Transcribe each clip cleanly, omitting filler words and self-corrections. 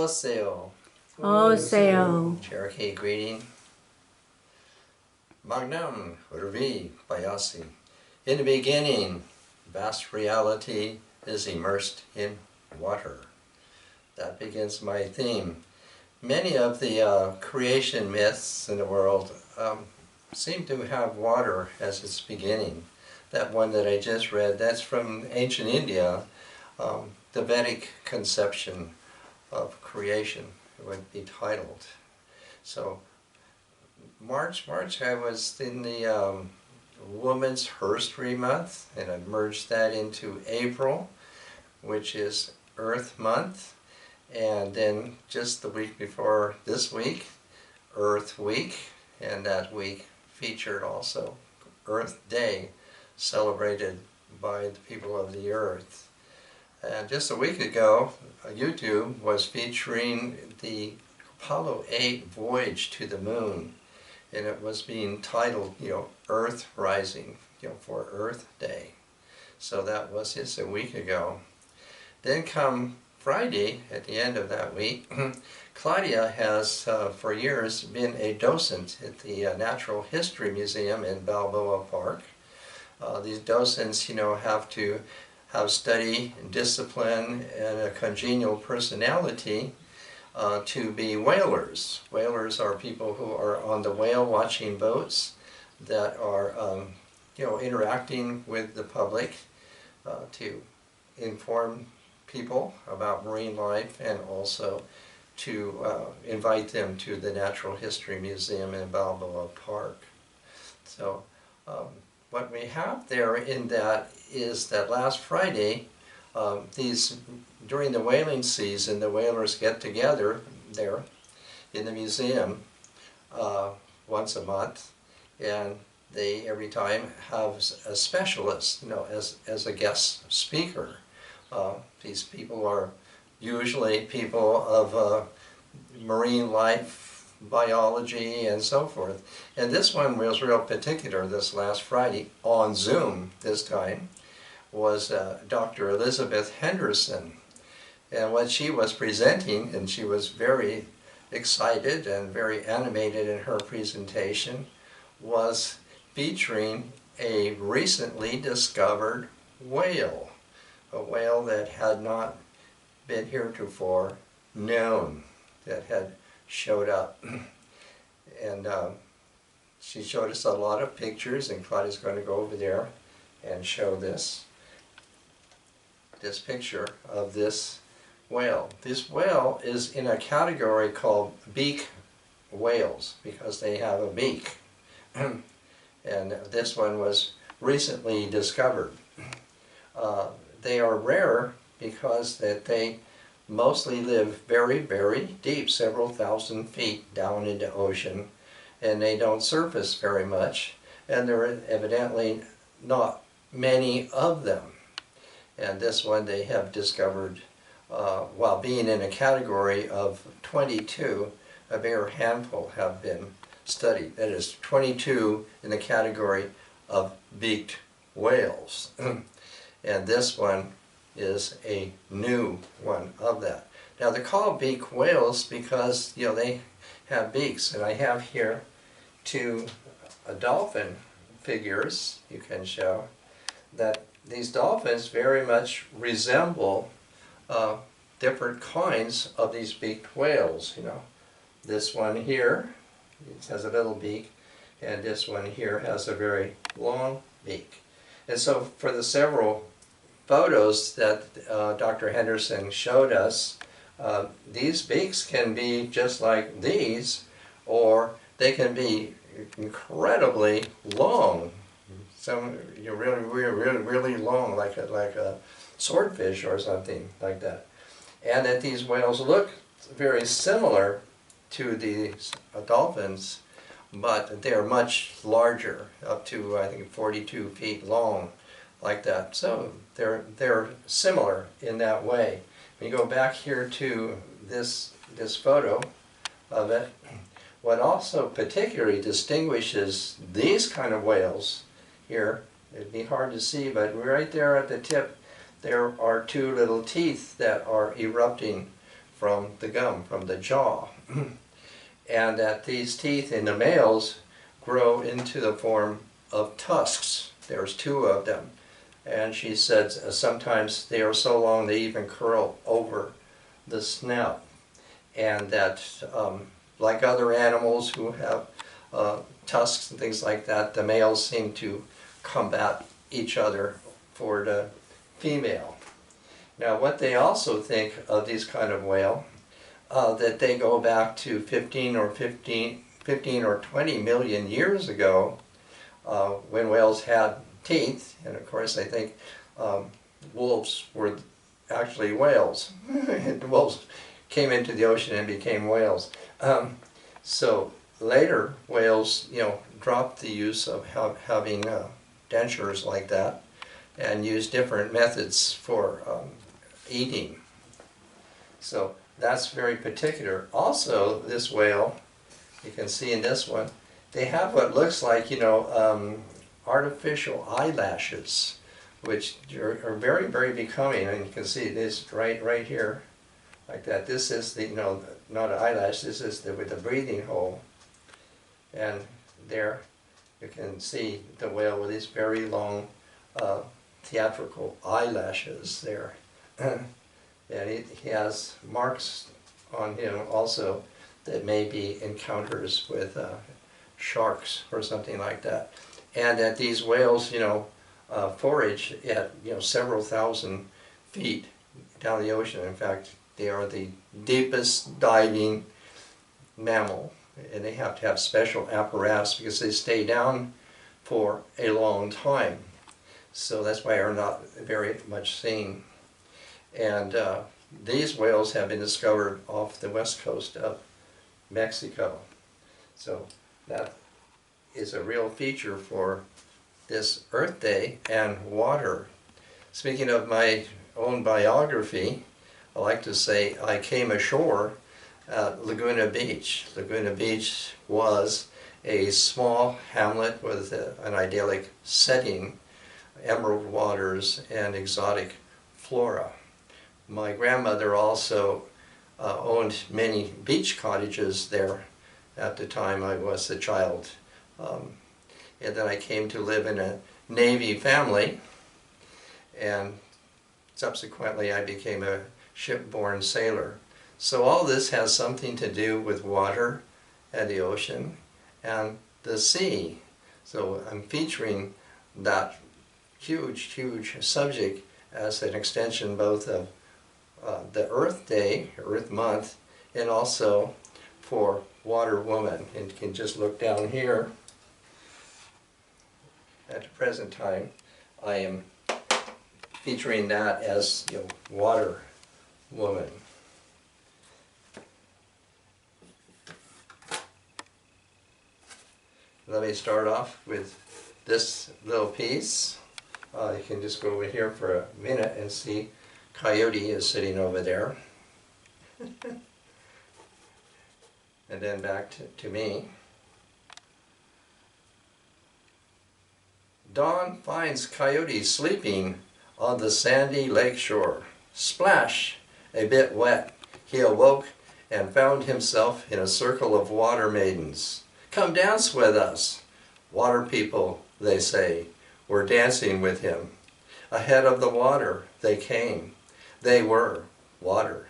Oseo. Oseo. Cherokee greeting. Magnam Urvi Bayasi. In the beginning, vast reality is immersed in water. That begins my theme. Many of the creation myths in the world seem to have water as its beginning. That one that I just read, that's from ancient India, the Vedic conception of creation, it would be titled. So March, I was in the Women's Herstory Month, and I merged that into April, which is Earth Month, and then just the week before this week, Earth Week, and that week featured also Earth Day, celebrated by the people of the Earth. And just a week ago, YouTube was featuring the Apollo 8 voyage to the moon, and it was being titled, Earth Rising, for Earth Day. So that was just a week ago. Then come Friday, at the end of that week, Claudia has for years been a docent at the Natural History Museum in Balboa Park. These docents, have to have study, discipline, and a congenial personality to be whalers. Whalers are people who are on the whale watching boats that are, interacting with the public to inform people about marine life, and also to invite them to the Natural History Museum in Balboa Park. So what we have there in that is that last Friday, during the whaling season, the whalers get together there in the museum once a month, and they every time have a specialist, as a guest speaker. These people are usually people of marine life, biology, and so forth. And this one was real particular this last Friday, on Zoom this time, was Dr. Elizabeth Henderson. And what she was presenting, and she was very excited and very animated in her presentation, was featuring a recently discovered whale. A whale that had not been heretofore known, that had showed up. And she showed us a lot of pictures, and Claudia's going to go over there and show this picture of this whale. This whale is in a category called beak whales, because they have a beak. And this one was recently discovered. They are rare because that they mostly live very, very deep, several thousand feet down into the ocean, and they don't surface very much, and there are evidently not many of them. And this one they have discovered while being in a category of 22, a bare handful have been studied. That is 22 in the category of beaked whales. And this one is a new one of that. Now they're called beak whales because they have beaks, and I have here two dolphin figures you can show that these dolphins very much resemble different kinds of these beaked whales. This one here, it has a little beak, and this one here has a very long beak. And so for the several photos that Dr. Henderson showed us, these beaks can be just like these, or they can be incredibly long. Some really long, like a swordfish or something like that. And that these whales look very similar to these dolphins, but they are much larger, up to I think 42 feet long, like that. So they're similar in that way. When you go back here to this photo of it, what also particularly distinguishes these kind of whales here, it'd be hard to see, but right there at the tip, there are two little teeth that are erupting from the gum, from the jaw. And that these teeth in the males grow into the form of tusks. There's 2 of them. And she said sometimes they are so long they even curl over the snout. And that, like other animals who have tusks and things like that, the males seem to combat each other for the female. Now, what they also think of these kind of whale, that they go back to 15 or 20 million years ago, when whales had teeth, and of course I think wolves were actually whales. The wolves came into the ocean and became whales. So later whales, dropped the use of having dentures like that and used different methods for eating. So that's very particular. Also, this whale, you can see in this one, they have what looks like, artificial eyelashes, which are very, very becoming. And you can see this right here, like that. This is the, not an eyelash, this is with the breathing hole. And there you can see the whale with these very long theatrical eyelashes there. And he has marks on him also that may be encounters with sharks or something like that. And that these whales, forage at several thousand feet down the ocean. In fact, they are the deepest diving mammal, and they have to have special apparatus because they stay down for a long time. So that's why they're not very much seen. And these whales have been discovered off the west coast of Mexico. So that is a real feature for this Earth Day and water. Speaking of my own biography, I like to say I came ashore at Laguna Beach. Laguna Beach was a small hamlet with an idyllic setting, emerald waters and exotic flora. My grandmother also owned many beach cottages there at the time I was a child. And then I came to live in a Navy family, and subsequently I became a shipborne sailor. So all this has something to do with water and the ocean and the sea. So I'm featuring that huge subject as an extension both of the Earth Day, Earth Month, and also for Water Woman. And you can just look down here. At the present time, I am featuring that as Water Woman. Let me start off with this little piece. You can just go over here for a minute and see Coyote is sitting over there. And then back to me. Dawn finds Coyote sleeping on the sandy lake shore. Splash! A bit wet, he awoke and found himself in a circle of water maidens. Come dance with us. Water people, they say, were dancing with him. Ahead of the water they came. They were water.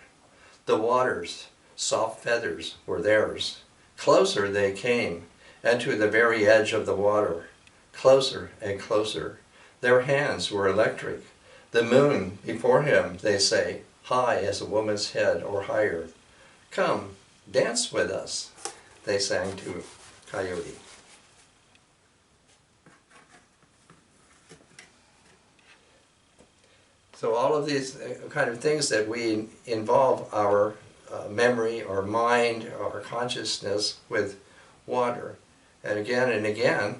The water's soft feathers were theirs. Closer they came, and to the very edge of the water. Closer and closer. Their hands were electric. The moon before him, they say, high as a woman's head or higher. Come, dance with us, they sang to Coyote. So all of these kind of things that we involve our memory or mind or consciousness with water. And again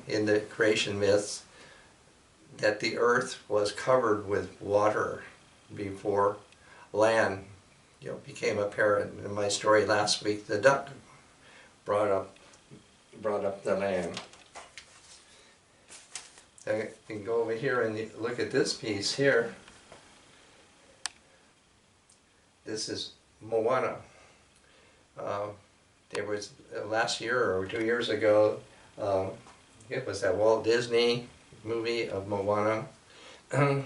in the creation myths, that the earth was covered with water before land became apparent. In my story last week, the duck brought up the land. I can go over here and look at this piece here. This is Moana. last year or 2 years ago. It was that Walt Disney movie of Moana. And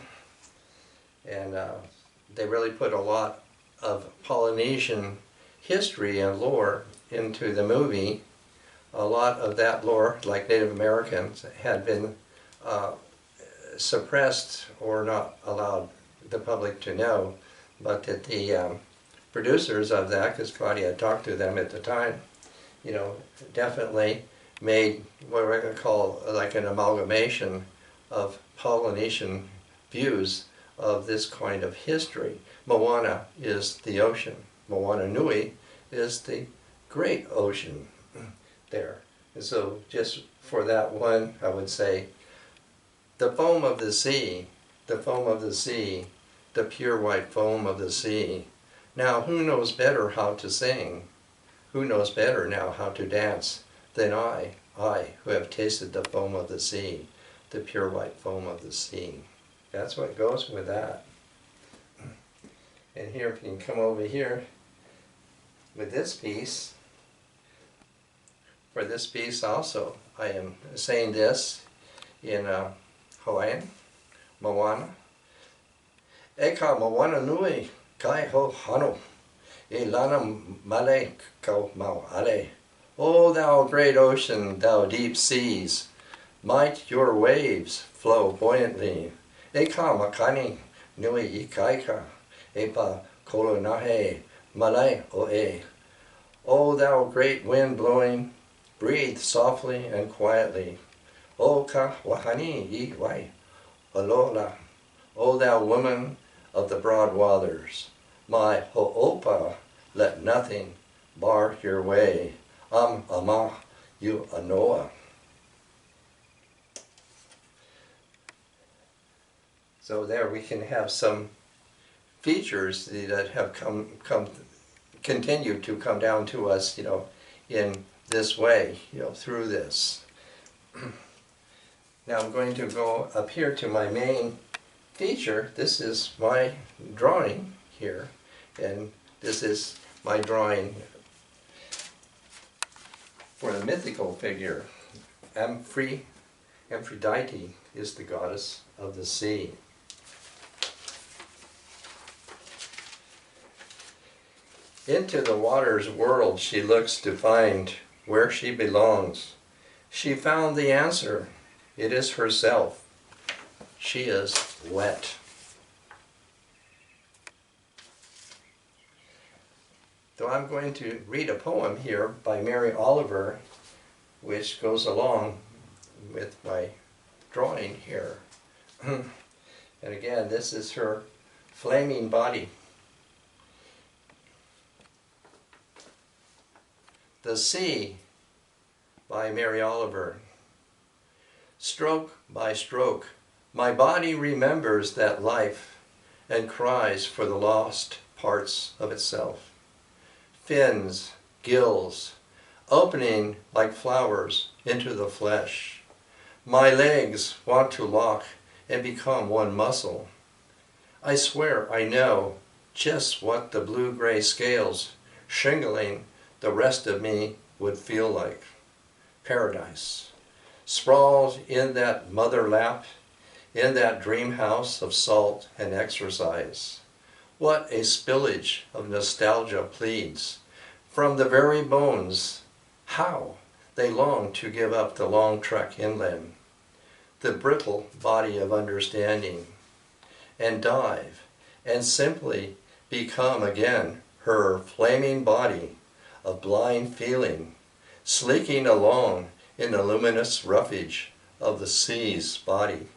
they really put a lot of Polynesian history and lore into the movie. A lot of that lore, like Native Americans, had been suppressed or not allowed the public to know, but that the producers of that, because Claudia talked to them at the time, you know, definitely made what we're going to call like an amalgamation of Polynesian views of this kind of history. Moana is the ocean. Moana Nui is the great ocean there. And so just for that one, I would say, the foam of the sea, the foam of the sea, the pure white foam of the sea. Now, who knows better how to sing? Who knows better now how to dance than I who have tasted the foam of the sea, the pure white foam of the sea. That's what goes with that. And here, if you can come over here with this piece, for this piece also, I am saying this in Hawaiian, Moana. Eka Moana nui kai ho hano, e lana male kau mau ale. O thou great ocean, thou deep seas, might your waves flow buoyantly. Eka makani nui ikaika, epa kolonahe malai o e. O thou great wind blowing, breathe softly and quietly. O ka wahani i wai, alola. O thou woman of the broad waters, my ho'opa, let nothing bar your way. Ama you anoa. So there we can have some features that have continue to come down to us, you know, in this way, you know, through this. Now I'm going to go up here to my main feature. This is my drawing here, and this is my drawing for the mythical figure. Aphrodite is the goddess of the sea. Into the water's world she looks to find where she belongs. She found the answer. It is herself. She is wet. So I'm going to read a poem here by Mary Oliver, which goes along with my drawing here. And again, this is her flaming body. The Sea by Mary Oliver. Stroke by stroke, my body remembers that life and cries for the lost parts of itself. Fins, gills, opening like flowers into the flesh. My legs want to lock and become one muscle. I swear I know just what the blue-gray scales shingling the rest of me would feel like. Paradise, sprawled in that mother lap, in that dream house of salt and exercise. What a spillage of nostalgia pleads from the very bones. How they long to give up the long trek inland, the brittle body of understanding, and dive and simply become again her flaming body of blind feeling, sleeking along in the luminous roughage of the sea's body.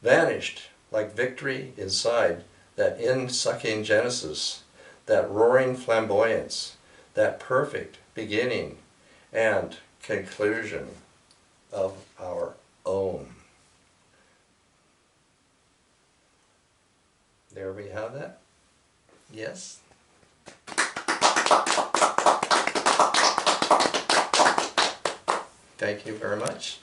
Vanished like victory inside that in-sucking genesis, that roaring flamboyance, that perfect beginning and conclusion of our own. There we have that. Yes? Thank you very much.